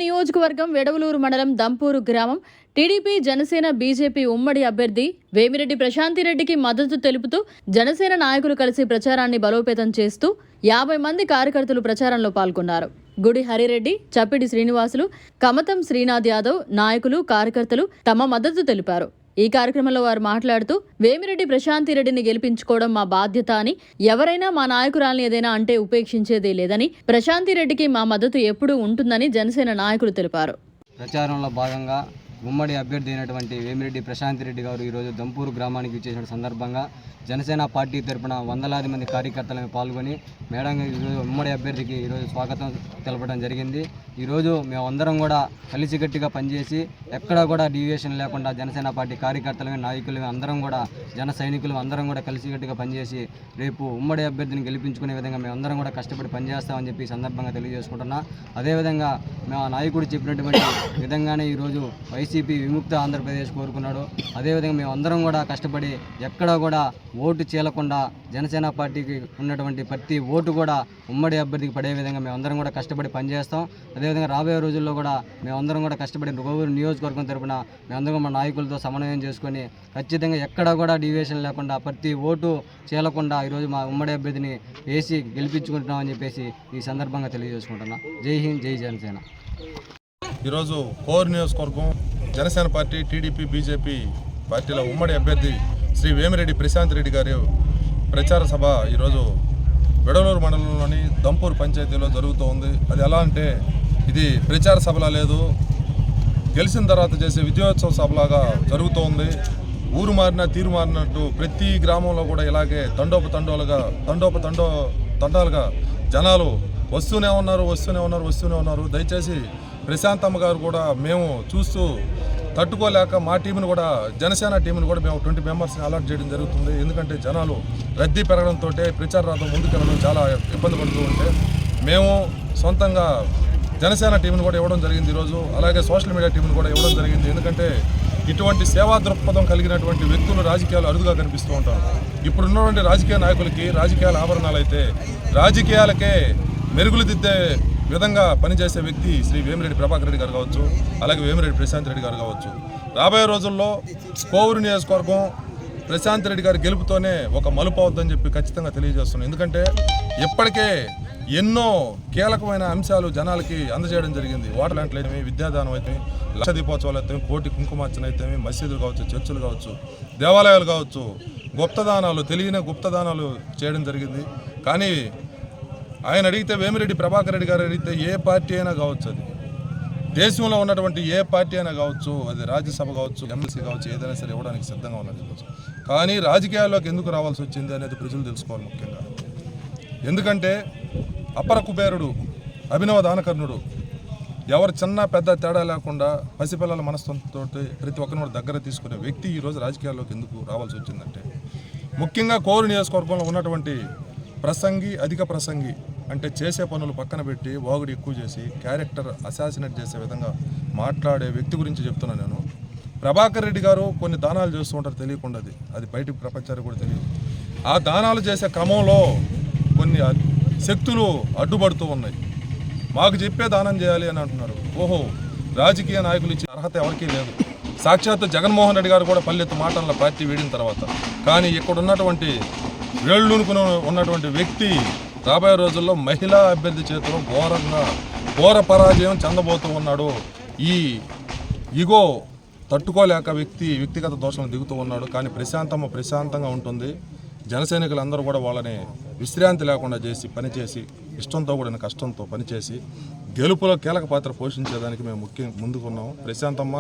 నియోజకవర్గం వెడవలూరు మండలం దంపూరు గ్రామం టీడీపీ జనసేన బీజేపీ ఉమ్మడి అభ్యర్థి వేమిరెడ్డి ప్రశాంతిరెడ్డికి మద్దతు తెలుపుతూ జనసేన నాయకులు కలిసి ప్రచారాన్ని బలోపేతం చేస్తూ 50 మంది కార్యకర్తలు ప్రచారంలో పాల్గొన్నారు. గుడి హరిరెడ్డి, చప్పిడి శ్రీనివాసులు, కమతం శ్రీనాథ్ యాదవ్ నాయకులు కార్యకర్తలు తమ మద్దతు తెలిపారు. ఈ కార్యక్రమంలో వారు మాట్లాడుతూ వేమిరెడ్డి ప్రశాంతిరెడ్డిని గెలిపించుకోవడం మా బాధ్యత అని, ఎవరైనా మా నాయకురాల్ని ఏదైనా అంటే ఉపేక్షించేదే లేదని, ప్రశాంతిరెడ్డికి మా మద్దతు ఎప్పుడూ ఉంటుందని జనసేన నాయకులు తెలిపారు. ప్రచారంలో భాగంగా ఉమ్మడి అభ్యర్థి అయినటువంటి వేమిరెడ్డి ప్రశాంతిరెడ్డి గారు ఈరోజు దంపూరు గ్రామానికి విచ్చేసిన సందర్భంగా జనసేన పార్టీ తరపున వందలాది మంది కార్యకర్తలను పాల్గొని మేడంగా ఈరోజు ఉమ్మడి అభ్యర్థికి ఈరోజు స్వాగతం తెలపడం జరిగింది. ఈరోజు మేమందరం కూడా కలిసికట్టుగా పనిచేసి ఎక్కడా కూడా డీవియేషన్ లేకుండా జనసేన పార్టీ కార్యకర్తలు నాయకులు అందరం కూడా జన సైనికులు అందరం కూడా కలిసికట్టుగా పనిచేసి రేపు ఉమ్మడి అభ్యర్థిని గెలిపించుకునే విధంగా మేమందరం కూడా కష్టపడి పనిచేస్తామని చెప్పి ఈ సందర్భంగా తెలియజేసుకుంటున్నా. అదేవిధంగా మా నాయకుడు చెప్పినటువంటి విధంగానే ఈరోజు వైసీపీ విముక్త ఆంధ్రప్రదేశ్ కోరుకున్నాడు. అదేవిధంగా మేమందరం కూడా కష్టపడి ఎక్కడా కూడా ఓటు చీలకుండా జనసేన పార్టీకి ఉన్నటువంటి ప్రతి ఓటు కూడా ఉమ్మడి అభ్యర్థికి పడే విధంగా మేమందరం కూడా కష్టపడి పనిచేస్తాం. అదేవిధంగా రాబోయే రోజుల్లో కూడా మేమందరం కూడా కష్టపడి కోవూరు నియోజకవర్గం తరపున మేమందరం మా నాయకులతో సమన్వయం చేసుకొని ఖచ్చితంగా ఎక్కడా కూడా డీవియేషన్ లేకుండా ప్రతి ఓటు చీలకుండా ఈరోజు మా ఉమ్మడి అభ్యర్థిని వేసి గెలిపించుకుంటున్నామని చెప్పేసి ఈ సందర్భంగా తెలియజేసుకుంటున్నా. జై హింద్, జై జనసేన. ఈరోజు కోవూరు నియోజకవర్గం జనసేన పార్టీ, టీడీపీ, బీజేపీ పార్టీల ఉమ్మడి అభ్యర్థి శ్రీ వేమిరెడ్డి ప్రశాంతిరెడ్డి గారి ప్రచార సభ ఈరోజు వెడవలూరు మండలంలోని దంపూరు పంచాయతీలో జరుగుతూ ఉంది. అది ఎలా అంటే ఇది ప్రచార సభలా లేదు, గెలిచిన తర్వాత చేసే విజయోత్సవ సభలాగా జరుగుతూ ఉంది. ఊరు మారినా తీరు మారినట్టు ప్రతి గ్రామంలో కూడా ఇలాగే తండాలుగా జనాలు వస్తూనే ఉన్నారు. దయచేసి ప్రశాంతమ్మ గారు కూడా మేము చూస్తూ తట్టుకోలేక మా టీంను కూడా జనసేన టీంను కూడా మేము 20 మెంబర్స్ని అలాట్ చేయడం జరుగుతుంది. ఎందుకంటే జనాలు రద్దీ పెరగడంతో ప్రచార రథం ముందుకెళ్ళడం చాలా ఇబ్బంది పడుతూ ఉంటే మేము సొంతంగా జనసేన టీంను కూడా ఇవ్వడం జరిగింది ఈరోజు. అలాగే సోషల్ మీడియా టీంను కూడా ఇవ్వడం జరిగింది. ఎందుకంటే ఇటువంటి సేవా దృక్పథం కలిగినటువంటి వ్యక్తులు రాజకీయాలు అరుదుగా కనిపిస్తూ ఉంటారు. ఇప్పుడున్నటువంటి రాజకీయ నాయకులకి రాజకీయాల ఆభరణాలు అయితే రాజకీయాలకే మెరుగులు దిద్దే విధంగా పనిచేసే వ్యక్తి శ్రీ వేమిరెడ్డి ప్రభాకర్ రెడ్డి గారు కావచ్చు, అలాగే వేమిరెడ్డి ప్రశాంతిరెడ్డి గారు కావచ్చు. రాబోయే రోజుల్లో కోవూరు నియోజకవర్గం ప్రశాంతిరెడ్డి గారి గెలుపుతోనే ఒక మలుపు అవుతుందని చెప్పి ఖచ్చితంగా తెలియజేస్తున్నాం. ఎందుకంటే ఇప్పటికే ఎన్నో కీలకమైన అంశాలు జనాలకి అందజేయడం జరిగింది. వాటర్ ల్యాండ్లు అయితేమి, విద్యాదానం అయితే, లక్ష దీపోత్సవాలు అయితే, కోటి కుంకుమార్చన అయితే, మసీదులు కావచ్చు, చర్చిలు కావచ్చు, దేవాలయాలు కావచ్చు, గుప్తదానాలు, తెలియని గుప్తదానాలు చేయడం జరిగింది. కానీ ఆయన అడిగితే, వేమిరెడ్డి ప్రభాకర్ రెడ్డి గారు అడిగితే ఏ పార్టీ అయినా కావచ్చు, అది దేశంలో ఉన్నటువంటి ఏ పార్టీ అయినా కావచ్చు, అది రాజ్యసభ కావచ్చు, ఎమ్మెల్సీ కావచ్చు, ఏదైనా సరే ఇవ్వడానికి సిద్ధంగా ఉన్నది. కానీ రాజకీయాల్లోకి ఎందుకు రావాల్సి వచ్చింది అనేది ప్రజలు తెలుసుకోవాలి ముఖ్యంగా. ఎందుకంటే అపర కుబేరుడు, అభినవ దానకర్ణుడు, ఎవరు చిన్న పెద్ద తేడా లేకుండా పసిపిల్లల మనస్తత్వంతో ప్రతి ఒక్కరిని దగ్గర తీసుకునే వ్యక్తి ఈరోజు రాజకీయాల్లోకి ఎందుకు రావాల్సి వచ్చిందంటే, ముఖ్యంగా కోవూరు నియోజకవర్గంలో ఉన్నటువంటి అధిక ప్రసంగి అంటే చేసే పనులు పక్కన పెట్టి వాగుడు ఎక్కువ చేసి క్యారెక్టర్ అసాసినేట్ చేసే విధంగా మాట్లాడే వ్యక్తి గురించి చెప్తున్నాను నేను. ప్రభాకర్ రెడ్డి గారు కొన్ని దానాలు చేస్తూ ఉంటారు తెలియకుండా, అది బయట ప్రపంచానికి కూడా తెలియదు. ఆ దానాలు చేసే క్రమంలో కొన్ని శక్తులు అడ్డుపడుతూ ఉన్నాయి. మాకు చెప్పే దానం చేయాలి అని అంటున్నారు. ఓహో, రాజకీయ నాయకులు ఇచ్చే అర్హత ఎవరికీ లేదు. సాక్షాత్తు జగన్మోహన్ రెడ్డి గారు కూడా పల్లెత్తు మాటల పార్టీ వీడిన తర్వాత. కానీ ఇక్కడ ఉన్నటువంటి వేళ్ళూనుకుని ఉన్నటువంటి వ్యక్తి రాబోయే రోజుల్లో మహిళా అభ్యర్థి చేతిలో ఘోర పరాజయం చెందబోతూ ఉన్నాడు. ఈ ఇగో తట్టుకోలేక వ్యక్తిగత దోషం దిగుతూ ఉన్నాడు. కానీ ప్రశాంతంగా ఉంటుంది. జనసైనికులందరూ కూడా వాళ్ళని విశ్రాంతి లేకుండా చేసి పనిచేసి ఇష్టంతో కూడిన కష్టంతో పనిచేసి గెలుపులో కీలక పాత్ర పోషించేదానికి మేము ముందుకున్నాము. ప్రశాంతమ్మ,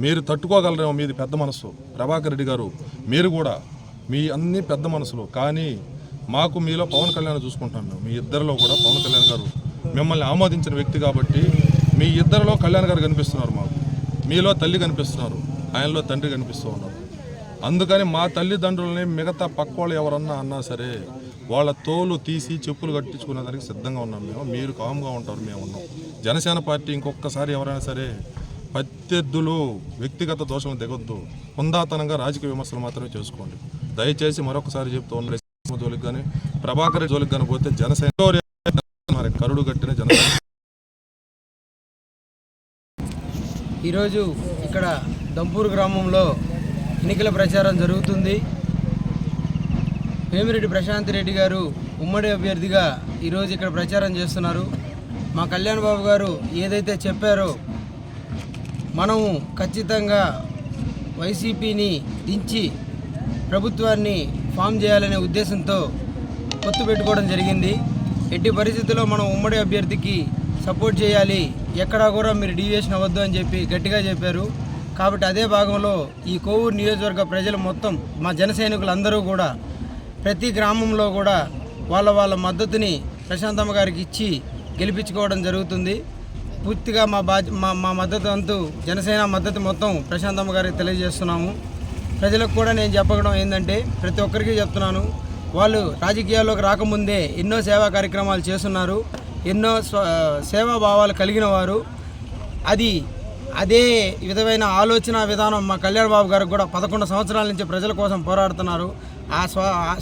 మీరు తట్టుకోగలరేమో, మీది పెద్ద మనసు. ప్రభాకర్ రెడ్డి గారు, మీరు కూడా మీ అన్ని పెద్ద మనసులు. కానీ మాకు మీలో పవన్ కళ్యాణ్ చూసుకుంటాం. మేము మీ ఇద్దరిలో కూడా పవన్ కళ్యాణ్ గారు మిమ్మల్ని ఆమోదించిన వ్యక్తి కాబట్టి మీ ఇద్దరిలో కళ్యాణ్ గారు కనిపిస్తున్నారు. మాకు మీలో తల్లి కనిపిస్తున్నారు, ఆయనలో తండ్రి కనిపిస్తూ ఉన్నారు. అందుకని మా తల్లిదండ్రులని మిగతా పక్క వాళ్ళు ఎవరన్నా అన్నా సరే వాళ్ళ తోలు తీసి చెప్పులు కట్టించుకునేదానికి సిద్ధంగా ఉన్నాం మేము. మీరు కామ్గా ఉంటారు, మేము ఉన్నాం. జనసేన పార్టీ ఇంకొకసారి ఎవరైనా సరే ప్రత్యర్థులు వ్యక్తిగత దోషం దిగొద్దు, హుందాతనంగా రాజకీయ విమర్శలు మాత్రమే చేసుకోండి. దయచేసి మరొకసారి చెప్తూ ఉన్న జోలికి కానీ ప్రభాకర్ జోలికి కానీ పోతే జనసేన కరుడు కట్టిన జనసేన ఈరోజు ఇక్కడ దంపూరు గ్రామంలో ఎన్నికల ప్రచారం జరుగుతుంది. వేమిరెడ్డి ప్రశాంత్ రెడ్డి గారు ఉమ్మడి అభ్యర్థిగా ఈరోజు ఇక్కడ ప్రచారం చేస్తున్నారు. మా కళ్యాణ్ బాబు గారు ఏదైతే చెప్పారో మనము ఖచ్చితంగా వైసీపీని దించి ప్రభుత్వాన్ని ఫామ్ చేయాలనే ఉద్దేశంతో పొత్తు పెట్టుకోవడం జరిగింది. ఎట్టి పరిస్థితుల్లో మనం ఉమ్మడి అభ్యర్థికి సపోర్ట్ చేయాలి, ఎక్కడా కూడా మీరు డీవియేషన్ అవ్వద్దు అని చెప్పి గట్టిగా చెప్పారు. కాబట్టి అదే భాగంలో ఈ కోవూరు నియోజకవర్గ ప్రజలు మొత్తం మా జన సైనికులందరూ కూడా ప్రతి గ్రామంలో కూడా వాళ్ళ మద్దతుని ప్రశాంతమ్మ గారికి ఇచ్చి గెలిపించుకోవడం జరుగుతుంది. పూర్తిగా మా మద్దతు అంతు జనసేన మద్దతు మొత్తం ప్రశాంతమ్మ గారికి తెలియజేస్తున్నాము. ప్రజలకు కూడా నేను చెప్పడం ఏంటంటే ప్రతి ఒక్కరికి చెప్తున్నాను, వాళ్ళు రాజకీయాల్లోకి రాకముందే ఎన్నో సేవా కార్యక్రమాలు చేస్తున్నారు, ఎన్నో సేవా భావాలు కలిగిన వారు. అదే విధమైన ఆలోచన విధానం మా కళ్యాణ్ బాబు గారికి కూడా 11 సంవత్సరాల నుంచి ప్రజల కోసం పోరాడుతున్నారు. ఆ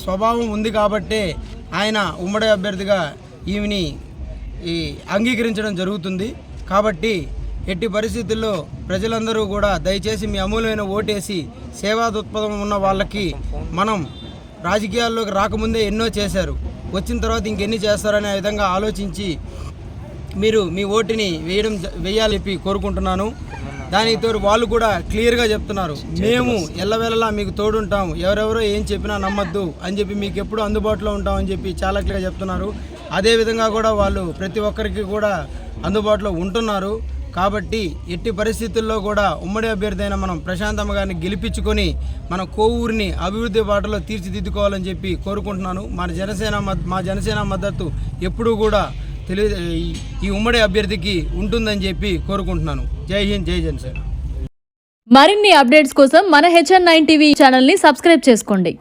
స్వభావం ఉంది కాబట్టే ఆయన ఉమ్మడి అభ్యర్థిగా ఈమెని అంగీకరించడం జరుగుతుంది. కాబట్టి ఎట్టి పరిస్థితుల్లో ప్రజలందరూ కూడా దయచేసి మీ అమూల్యమైన ఓటేసి సేవా దృక్పథం ఉన్న వాళ్ళకి, మనం రాజకీయాల్లోకి రాకముందే ఎన్నో చేశారు, వచ్చిన తర్వాత ఇంకెన్ని చేస్తారనే విధంగా ఆలోచించి మీరు మీ ఓటుని వేయాలని చెప్పి కోరుకుంటున్నాను. దానితో వాళ్ళు కూడా క్లియర్గా చెప్తున్నారు, మేము ఎల్లవేళలా మీకు తోడుంటాం, ఎవరెవరో ఏం చెప్పినా నమ్మద్దు అని చెప్పి మీకు ఎప్పుడు అందుబాటులో ఉంటామని చెప్పి చాలా క్లియర్గా చెప్తున్నారు. అదేవిధంగా కూడా వాళ్ళు ప్రతి ఒక్కరికి కూడా అందుబాటులో ఉంటున్నారు. కాబట్టి ఎట్టి పరిస్థితుల్లో కూడా ఉమ్మడి అభ్యర్థి అయిన మనం ప్రశాంతమ్మ గారిని గెలిపించుకొని మన కోవూరిని అభివృద్ధి బాటలో తీర్చిదిద్దుకోవాలని చెప్పి కోరుకుంటున్నాను. మా జనసేన మద్దతు ఎప్పుడూ కూడా ఈ ఉమ్మడి అభ్యర్థికి ఉంటుందని చెప్పి కోరుకుంటున్నాను. జై హింద్, జై జనసేన. మరిన్ని అప్డేట్స్ కోసం మన HN9 టీవీ ఛానల్ని సబ్స్క్రైబ్ చేసుకోండి.